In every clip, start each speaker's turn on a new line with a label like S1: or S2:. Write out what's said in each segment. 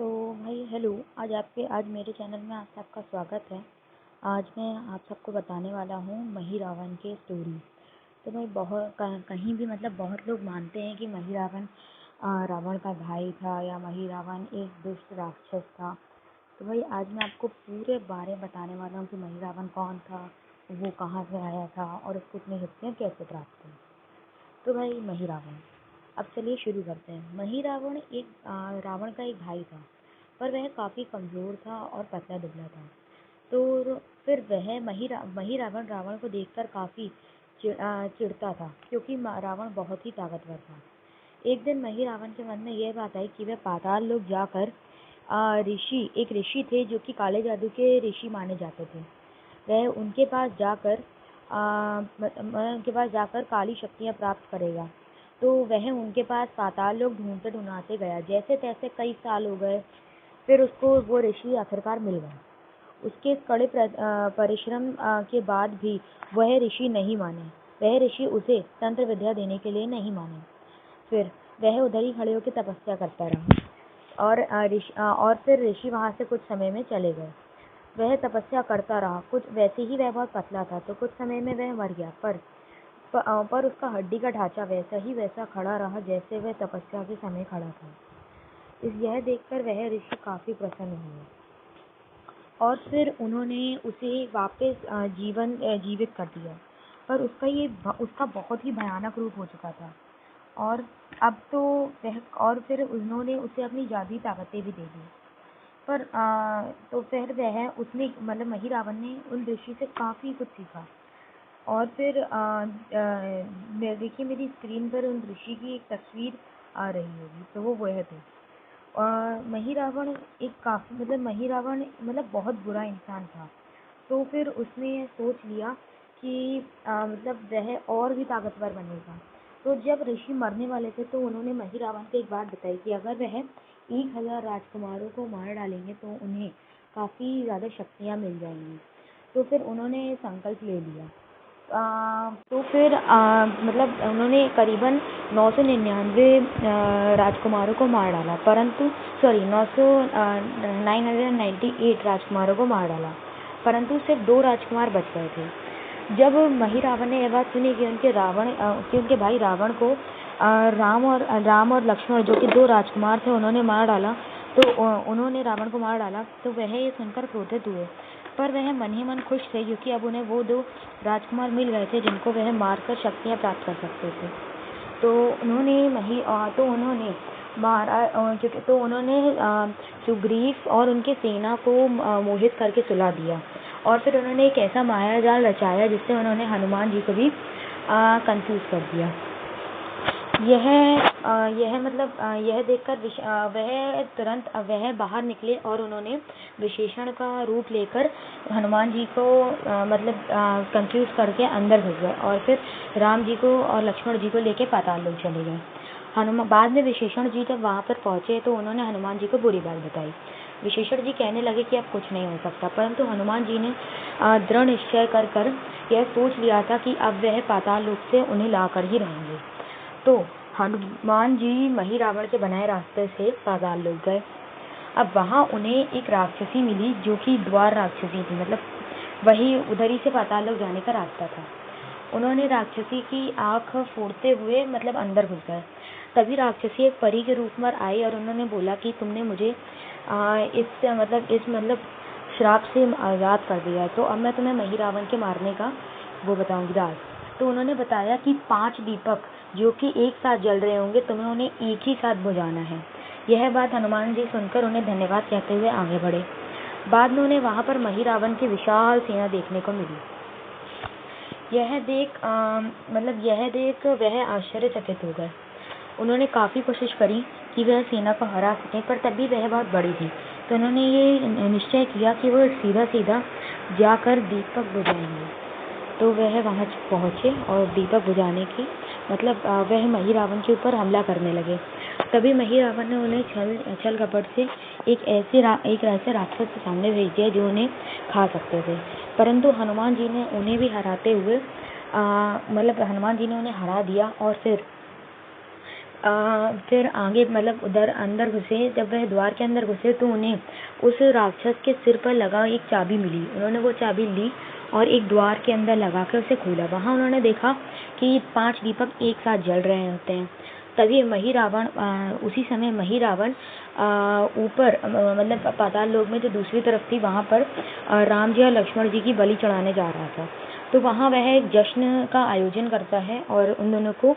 S1: तो भाई हेलो। आज मेरे चैनल में आप सबका स्वागत है। आज मैं आप सबको बताने वाला हूँ महिरावण की स्टोरी। तो भाई कहीं भी बहुत लोग मानते हैं कि महिरावण रावण का भाई था या महिरावण एक दुष्ट राक्षस था। तो भाई आज मैं आपको पूरे बारे में बताने वाला हूँ कि महिरावण कौन था, वो कहाँ से आया था और उसको इतनी शक्तियाँ कैसे प्राप्त हुई। तो भाई महिरावण, अब चलिए शुरू करते हैं। महिरावण रावण का एक भाई था, पर वह काफ़ी कमज़ोर था और पतला दुबला था। तो फिर वह महिरावण रावण को देखकर काफ़ी चिढ़ता था, क्योंकि रावण बहुत ही ताकतवर था। एक दिन महिरावण के मन में यह बात आई कि वह पाताल लोक जाकर एक ऋषि थे जो कि काले जादू के ऋषि माने जाते थे। वह उनके पास जाकर काली शक्तियाँ प्राप्त करेगा। तो वह उनके पास पाताल लोक ढूंढते ढूंढाते गया। जैसे तैसे कई साल हो गए, फिर उसको वो ऋषि आखिरकार मिल गया। उसके कड़े परिश्रम के बाद भी वह ऋषि नहीं माने। वह ऋषि उसे तंत्र विद्या देने के लिए नहीं माने। फिर वह उधर ही खड़े होकर तपस्या करता रहा और फिर ऋषि वहाँ से कुछ समय में चले गए। वह तपस्या करता रहा। कुछ वैसे ही वह बहुत पतला था, तो कुछ समय में वह मर गया। पर उसका हड्डी का ढांचा वैसा खड़ा रहा जैसे वह तपस्या के समय खड़ा था। यह देखकर वह ऋषि काफ़ी प्रसन्न हुए और फिर उन्होंने उसे वापस जीवित कर दिया। पर उसका बहुत ही भयानक रूप हो चुका था। और अब तो और फिर उन्होंने उसे अपनी जादुई ताकतें भी दे दी। तो फिर महिरावण ने उन ऋषि से काफ़ी कुछ सीखा। और फिर देखिए, मेरी स्क्रीन पर उन ऋषि की एक तस्वीर आ रही होगी, तो वो वह थे। महिरावण महिरावण बहुत बुरा इंसान था। तो फिर उसने सोच लिया कि वह और भी ताकतवर बनेगा। तो जब ऋषि मरने वाले थे, तो उन्होंने महिरावण को एक बात बताई कि अगर वह 1000 राजकुमारों को मार डालेंगे तो उन्हें काफ़ी ज़्यादा शक्तियाँ मिल जाएंगी। तो फिर उन्होंने संकल्प ले लिया। तो फिर उन्होंने करीबन 999 राजकुमारों को मार डाला, परंतु 998 राजकुमारों को मार डाला, परंतु सिर्फ 2 राजकुमार बच गए थे। जब महिरावण ने यह बात सुनी कि उनके भाई रावण को राम और लक्ष्मण, जो कि 2 राजकुमार थे, उन्होंने मार डाला, तो उन्होंने रावण को मार डाला, तो वह ये सुनकर क्रोधित हुए। पर वह मन ही मन खुश थे, क्योंकि अब उन्हें वो 2 राजकुमार मिल गए थे जिनको वह मारकर शक्तियाँ प्राप्त कर सकते थे। तो उन्होंने सुग्रीव और उनके सेना को मोहित करके सुला दिया। और फिर उन्होंने एक ऐसा माया जाल रचाया जिससे उन्होंने हनुमान जी को भी कंफ्यूज कर दिया। यह देखकर वह बाहर निकले और उन्होंने विशेषण का रूप लेकर हनुमान जी को कंफ्यूज करके अंदर घुस गए और फिर राम जी को और लक्ष्मण जी को लेके पाताल लोक चले गए। बाद में विशेषण जी जब वहाँ पर पहुँचे, तो उन्होंने हनुमान जी को बुरी बात बताई। विशेषण जी कहने लगे कि अब कुछ नहीं हो सकता, परंतु हनुमान जी ने दृढ़ निश्चय कर यह सोच लिया था कि अब वह पाताल लोक से उन्हें लाकर ही रहेंगे। तो हनुमान जी महिरावण के बनाए रास्ते से पाताल लोक गए। अब वहाँ उन्हें एक राक्षसी मिली, जो कि द्वार राक्षसी थी, वही उधर ही से पाताल लोक जाने का रास्ता था। उन्होंने राक्षसी की आँख फोड़ते हुए अंदर घुस गए। तभी राक्षसी एक परी के रूप में आई और उन्होंने बोला कि तुमने मुझे इस श्राप से आज़ाद कर दिया, तो अब मैं तुम्हें महिरावण के मारने का वो बताऊंगी राज। तो उन्होंने बताया कि 5 दीपक जो कि एक साथ जल रहे होंगे, तुम्हें उन्हें एक ही साथ बुझाना है। यह बात हनुमान जी सुनकर उन्हें धन्यवाद कहते हुए आगे बढ़े। बाद में उन्हें वहाँ पर महिरावण की विशाल सेना देखने को मिली। यह देख वह आश्चर्यचकित हो गए। उन्होंने काफ़ी कोशिश करी कि वह सेना को हरा सकें, पर तभी वह बहुत बड़ी थी। तो उन्होंने ये निश्चय किया कि वह सीधा जाकर दीपक बुझाएंगे। तो वह वहाँ पहुँचे और दीपक बुझाने की वह महिरावण के ऊपर हमला करने लगे। तभी महिरावण ने उन्हें छल कपट से एक ऐसे राक्षस के सामने भेज दिया जो उन्हें खा सकते थे। परंतु हनुमान जी ने उन्हें भी हनुमान जी ने उन्हें हरा दिया और फिर फिर आगे मतलब उधर अंदर घुसे। जब वह द्वार के अंदर घुसे तो उन्हें उस राक्षस के सिर पर लगा एक चाबी मिली। उन्होंने वो चाबी ली और एक द्वार के अंदर लगा कर उसे खोला। वहाँ उन्होंने देखा कि 5 दीपक एक साथ जल रहे होते हैं। तभी उसी समय महिरावण ऊपर मतलब पाताल लोक में जो दूसरी तरफ थी वहाँ पर राम जी और लक्ष्मण जी की बलि चढ़ाने जा रहा था। तो वहाँ वह एक जश्न का आयोजन करता है और उन दोनों को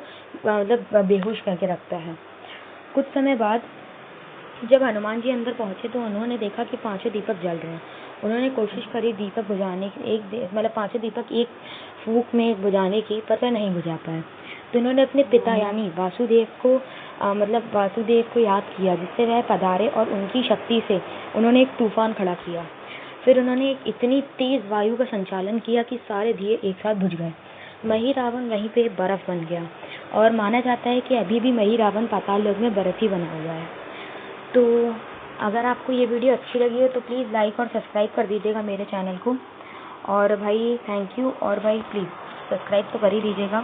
S1: मतलब बेहोश करके रखता है। कुछ समय बाद जब हनुमान जी अंदर पहुंचे तो उन्होंने देखा कि 5 दीपक जल रहे हैं। उन्होंने कोशिश करी दीपक बुझाने की, मतलब 5 दीपक एक फूंक में बुझाने की, पर वह नहीं बुझा पाए। तो उन्होंने अपने पिता यानी वासुदेव को याद किया, जिससे वह पधारे और उनकी शक्ति से उन्होंने एक तूफान खड़ा किया। फिर उन्होंने एक इतनी तेज वायु का संचालन किया कि सारे दिए एक साथ बुझ गए। महिरावण वहीं पे बर्फ बन गया और माना जाता है कि अभी भी महिरावण पाताल लोक में बर्फ ही बना हुआ है। तो अगर आपको ये वीडियो अच्छी लगी हो तो प्लीज़ लाइक और सब्सक्राइब कर दीजिएगा मेरे चैनल को। और भाई थैंक यू, और भाई प्लीज़ सब्सक्राइब तो कर ही दीजिएगा।